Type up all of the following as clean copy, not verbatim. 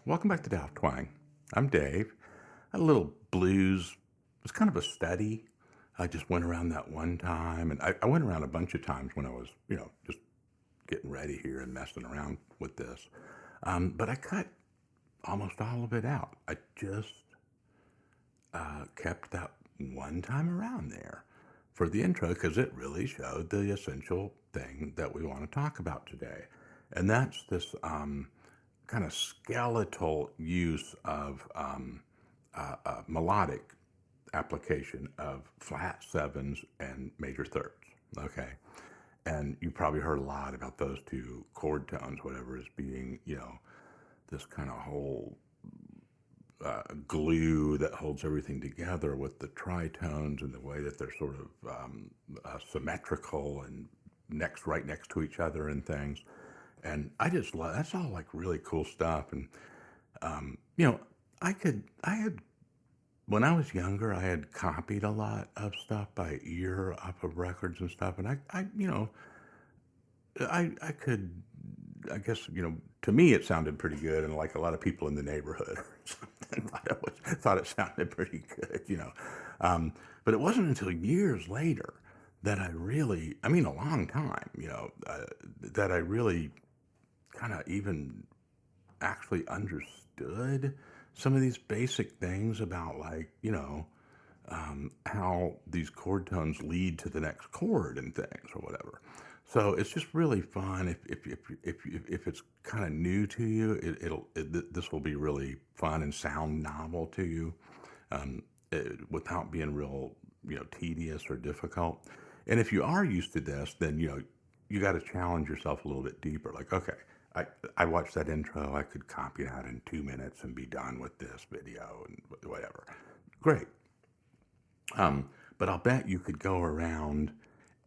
Welcome back to Dalf Twang. I'm Dave. I had a little blues. It was kind of a study. I just went around that one time, and I went around a bunch of times when I was, just getting ready here and messing around with this. But I cut almost all of it out. I just kept that one time around there for the intro because it really showed the essential thing that we want to talk about today. And that's this kind of skeletal use of melodic application of flat sevens and major thirds. Okay. And you probably heard a lot about those two chord tones, whatever, as being, this kind of whole glue that holds everything together with the tritones and the way that they're sort of symmetrical and right next to each other and things. And I just love that's all like really cool stuff. And um, you know, I had when I was younger, I had copied a lot of stuff by ear off of records and stuff, and I could, I guess, to me it sounded pretty good, and like a lot of people in the neighborhood or something thought it sounded pretty good. Um, but it wasn't until years later that I mean, a long time, that I really kind of even actually understood some of these basic things about, like, how these chord tones lead to the next chord and things or whatever. So it's just really fun if it's kind of new to you. This will be really fun and sound novel to you, without being real tedious or difficult. And if you are used to this, then you got to challenge yourself a little bit deeper. Like, okay, I watched that intro. I could copy that in 2 minutes and be done with this video and whatever. Great. But I'll bet you could go around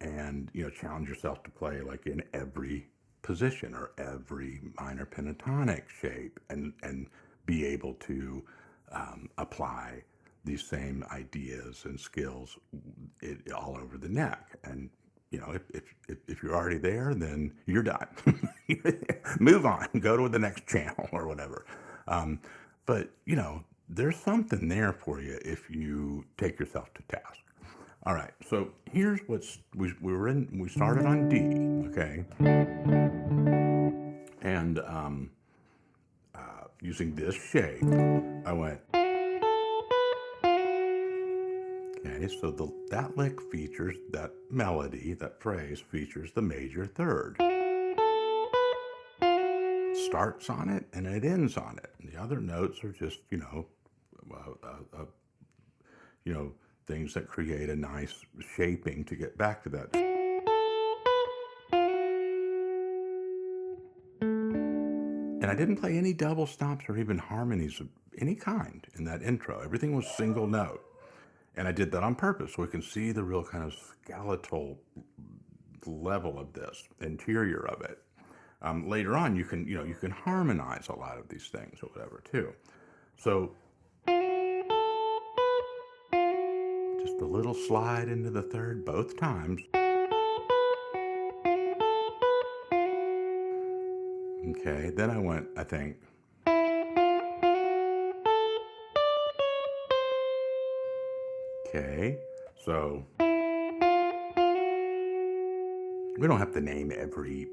and challenge yourself to play like in every position or every minor pentatonic shape, and be able to apply these same ideas and skills all over the neck. And if you're already there, then you're done. Move on, go to the next channel or whatever. But there's something there for you if you take yourself to task. All right, so here's we started on D, okay, and using this shape, I went. Okay, so that lick features that melody, that phrase features the major third. Starts on it and it ends on it. And the other notes are just uh, you know things that create a nice shaping to get back to that. And I didn't play any double stops or even harmonies of any kind in that intro. Everything was single note. And I did that on purpose so we can see the real kind of skeletal level of this, interior of it. Later on, you can harmonize a lot of these things or whatever too. So just a little slide into the third both times. Okay, then I went, I think. Okay, so we don't have to name every,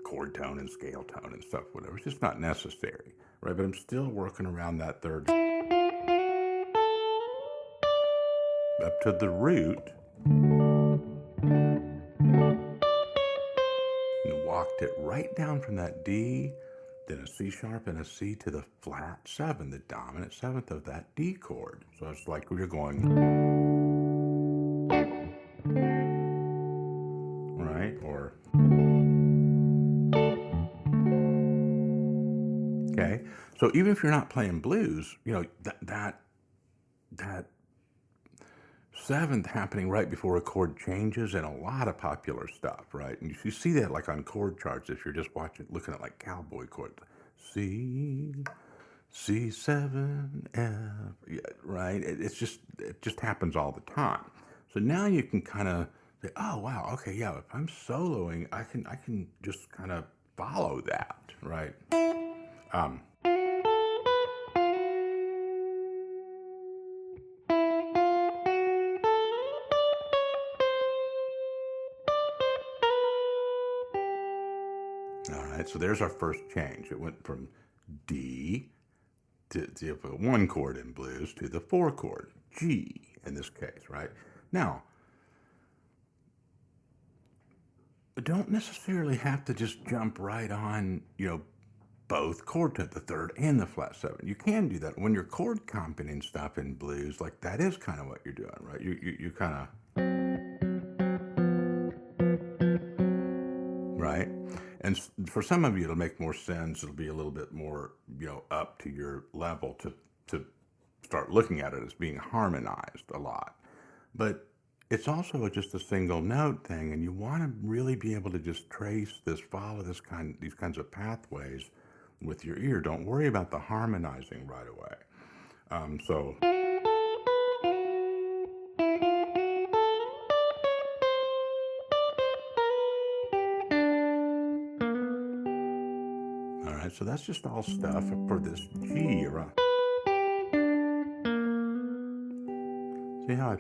chord tone and scale tone and stuff, whatever. It's just not necessary, right? But I'm still working around that third up to the root and walked it right down from that D, then a C sharp and a C to the flat seven, the dominant seventh of that D chord. So it's like we were going, right? Or, okay. So even if you're not playing blues, that seventh happening right before a chord changes in a lot of popular stuff, right? And you see that like on chord charts if you're just looking at like cowboy chords. C, C7, F, yeah, right? It just happens all the time. So now you can kind of say, oh wow, okay, yeah. If I'm soloing, I can just kind of follow that, right? Um, So there's our first change. It went from D to one chord in blues to the 4 chord, G in this case, right? Now, don't necessarily have to just jump right on, both chord to the third and the flat 7. You can do that when you're chord comping stuff in blues. Like that is kind of what you're doing, right? You kind of right, and for some of you, it'll make more sense. It'll be a little bit more, up to your level to start looking at it as being harmonized a lot. But it's also just a single note thing, and you want to really be able to just follow these kinds of pathways with your ear. Don't worry about the harmonizing right away. So, all right, so that's just all stuff for this G around. See how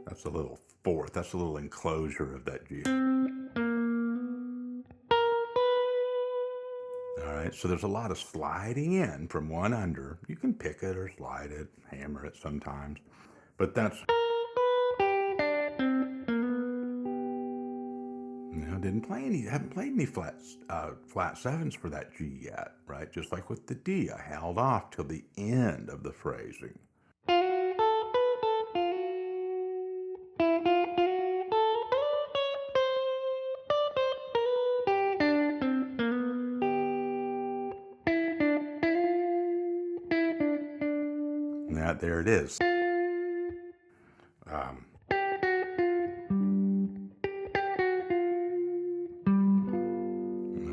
that's a little fourth. That's a little enclosure of that G. All right, so there's a lot of sliding in from one under. You can pick it or slide it, hammer it sometimes, but that's haven't played any flat sevens for that G yet, right? Just like with the D, I held off till the end of the phrasing. Now, there it is. All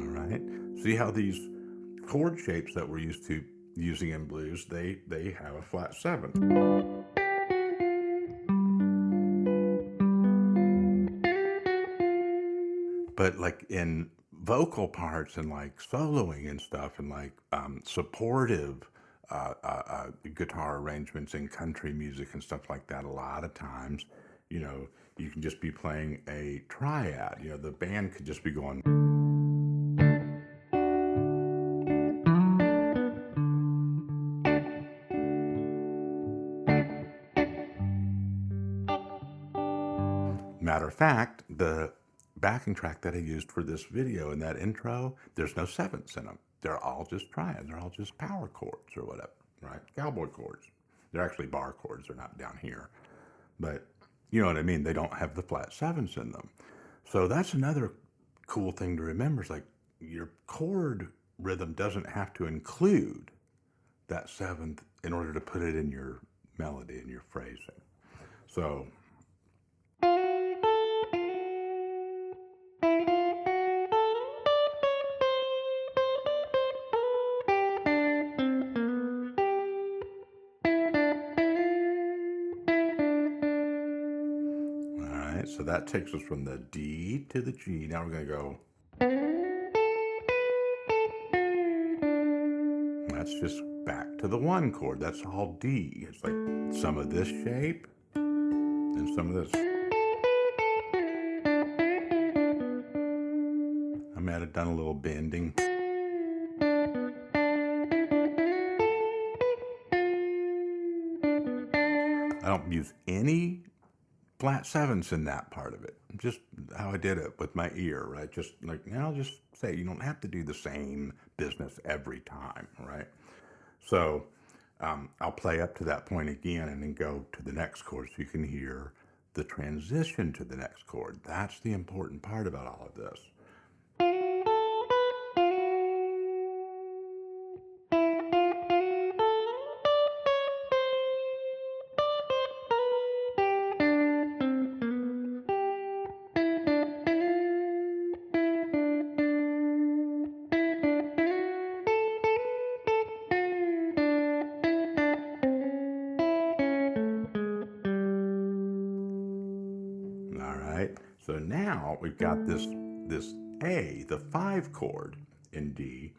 right. See how these chord shapes that we're used to using in blues, they have a flat 7. But like in vocal parts and like soloing and stuff and like supportive guitar arrangements in country music and stuff like that, a lot of times, you can just be playing a triad. The band could just be going. Matter of fact, the backing track that I used for this video in that intro, there's no sevenths in them. They're all just triads. They're all just power chords or whatever, right? Cowboy chords. They're actually bar chords. They're not down here. But you know what I mean? They don't have the flat 7s in them. So that's another cool thing to remember. Is like your chord rhythm doesn't have to include that 7th in order to put it in your melody and your phrasing. So so that takes us from the D to the G. Now we're going to go. That's just back to the 1 chord. That's all D. It's like some of this shape and some of this. I might have done a little bending. I don't use any flat 7s in that part of it. Just how I did it with my ear, right? Just like, I'll just say you don't have to do the same business every time, right? So I'll play up to that point again and then go to the next chord so you can hear the transition to the next chord. That's the important part about all of this. So now we've got this A, the 5 chord in D,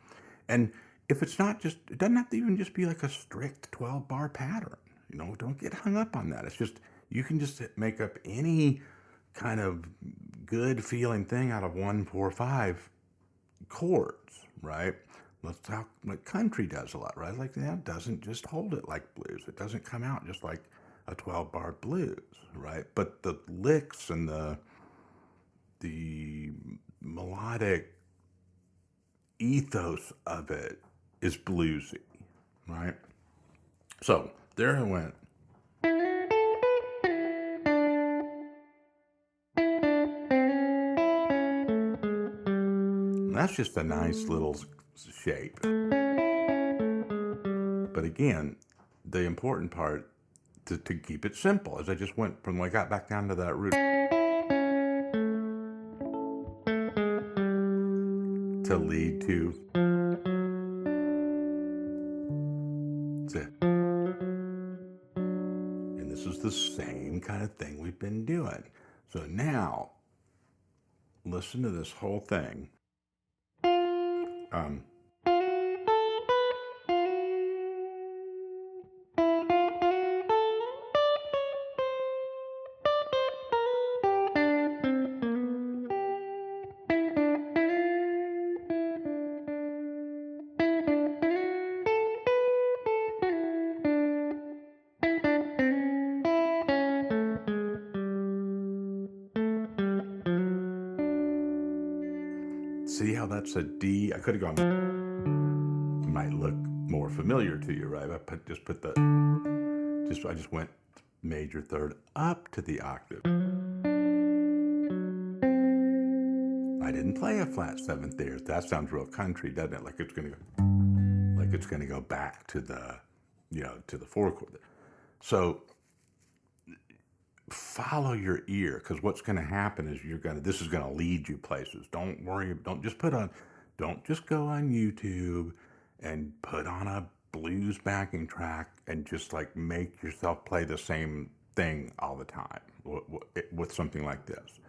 and if it's not just, it doesn't have to even just be like a strict 12-bar pattern. Don't get hung up on that. It's just, you can just make up any kind of good feeling thing out of 1, 4, 5 chords, right? Let's talk like country does a lot, right? Like that doesn't just hold it like blues. It doesn't come out just like a 12-bar blues, right? But the licks and the melodic ethos of it is bluesy, right? So there I went. That's just a nice little shape. But again, the important part to keep it simple is I just went from when I got back down to that root to lead to and this is the same kind of thing we've been doing. So now listen to this whole thing. Um, See how that's a D? I could have gone. It might look more familiar to you, right? I just went major third up to the octave. I didn't play a flat seventh there. That sounds real country, doesn't it? Like it's gonna go back to the four chord. So follow your ear, because what's going to happen is this is going to lead you places. Don't worry. Don't just go on YouTube and put on a blues backing track and just like make yourself play the same thing all the time with something like this.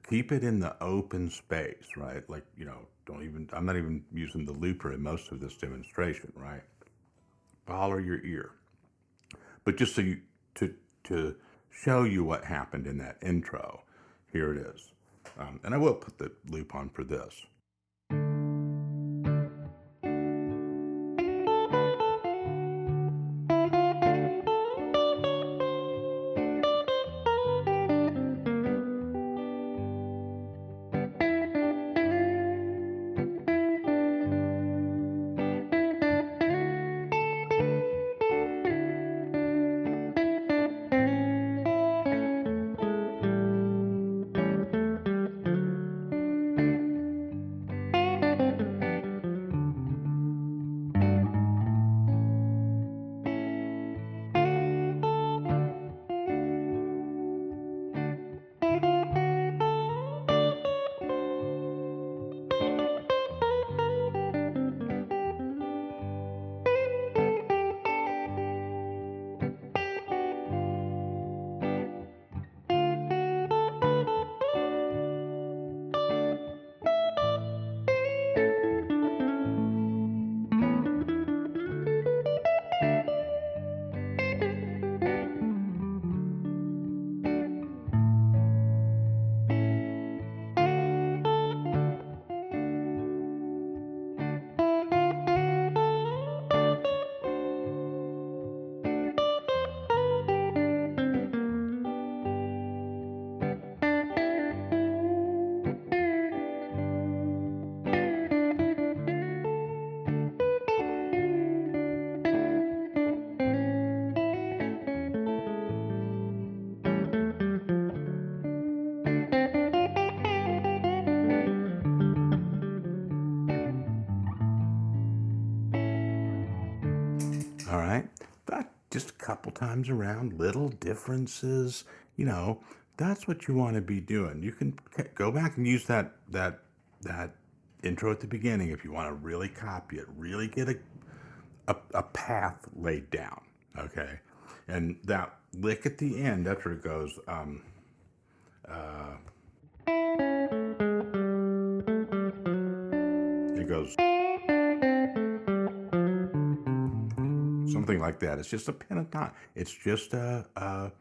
Keep it in the open space, right? Like, I'm not even using the looper in most of this demonstration, right? Follow your ear. But just to show you what happened in that intro, here it is. And I will put the loop on for this. All right. That just a couple times around, little differences, that's what you want to be doing. You can go back and use that intro at the beginning if you want to really copy it, really get a path laid down. Okay. And that lick at the end, that's where it goes, it goes something like that. It's just a pentatonic. It's just a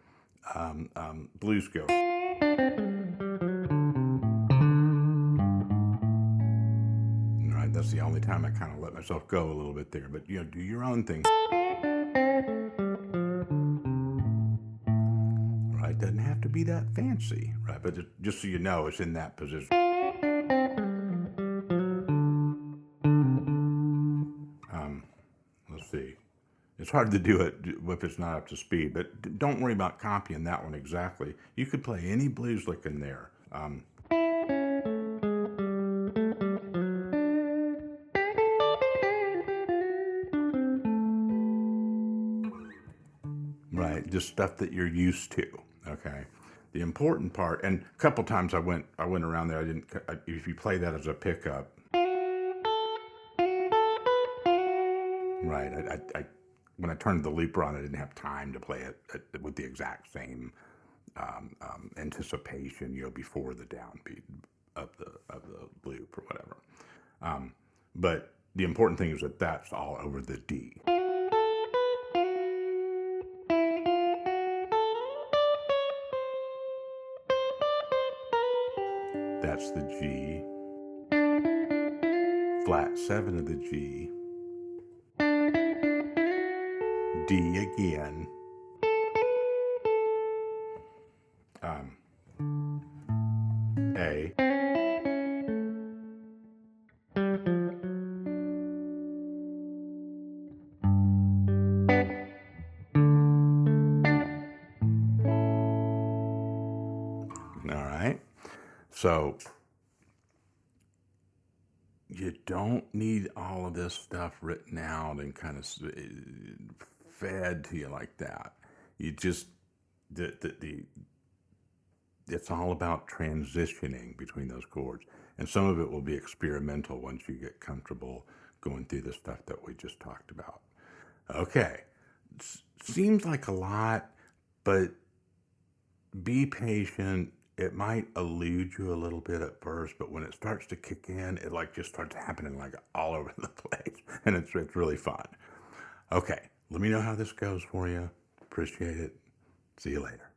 blues scale. That's the only time I kind of let myself go a little bit there. But, do your own thing. Right? Doesn't have to be that fancy, right? But just so you know, it's in that position. Let's see. It's hard to do it if it's not up to speed, but don't worry about copying that one exactly. You could play any blues lick in there. Right, just stuff that you're used to. Okay, the important part, and a couple times I went around there. If you play that as a pickup, right? When I turned the looper on, I didn't have time to play it with the exact same anticipation, before the downbeat of the loop or whatever. But the important thing is that that's all over the D. That's the G, flat 7 of the G, D again, A, all right? So you don't need all of this stuff written out and kind of fed to you like that. You just, it's all about transitioning between those chords. And some of it will be experimental once you get comfortable going through the stuff that we just talked about. Okay, seems like a lot, but be patient. It might elude you a little bit at first, but when it starts to kick in, it just starts happening all over the place, and it's really fun. Okay, let me know how this goes for you. Appreciate it. See you later.